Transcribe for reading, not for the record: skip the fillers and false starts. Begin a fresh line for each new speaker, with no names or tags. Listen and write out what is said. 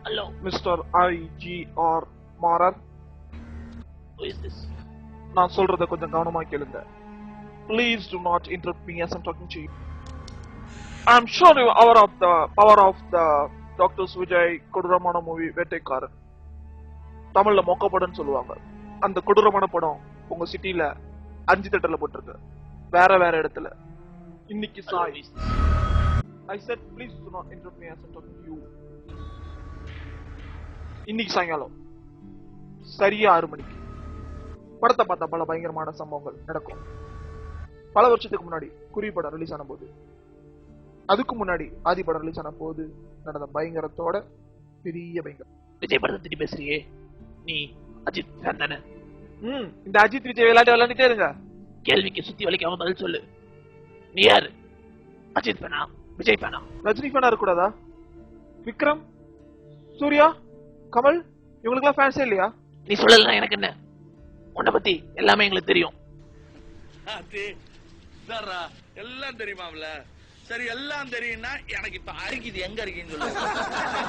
Hello.
Mr. I.G.R. Marar.
Who is this?
நான் சொல்றத கொஞ்சம் கவனமா கேளுங்க. Please do not interrupt me as I'm talking to you. I'm sure you are aware of the power of the Dr. Vijay கொடூரமான movie வேட்டைக்காரன். தமிழ்ல மொக்கப்படன்னு சொல்லுவாங்க. அந்த கொடூரமான படம் உங்க சிட்டில 5 தியேட்டர்ல போட்டிருக்கு. வேற இடத்துல. இன்னைக்கு Sai. I said please do not interrupt me as I'm talking to you. இன்னைக்கு சாயங்காலம் சரியா 6 மணிக்கு படத்தை பார்த்தா பல பயங்கரமான சம்பவங்கள் நடக்கும். பல வருஷத்துக்கு முன்னாடி குறி படம் ரிலீஸ் ஆன போது, அதுக்கு முன்னாடி ஆதி படம் ரிலீஸ் ஆன போது நடந்த பயங்கரத்தோட பெரிய பயங்கரம்.
விஜய் படத்தை திட்டி பேசுறியே, நீ அஜித் ஃபேன் தானே?
இந்த அஜித் விஜய் விளையாண்டே இருங்க.
கேள்விக்கு சுத்தி வலிக்காம பதில் சொல்லு. நீ யாரு? அஜித் ஃபேனா, விஜய் ஃபேனா?
ரஜினி ஃபேனா இருக்கக்கூடாதா? விக்ரம், சூர்யா, கமல் இவங்களுக்குலாம் ஃபேன்ஸே இல்லையா?
நீ சொல்லலாம் எனக்கு என்ன, உன்னை பத்தி எல்லாமே எங்களுக்கு தெரியும்.
எல்லாம் தெரியுமாம்ல? சரி, எல்லாம் தெரியும்னா எனக்கு இப்ப அரிக்குது, எங்க இருக்கீங்கன்னு சொல்லு.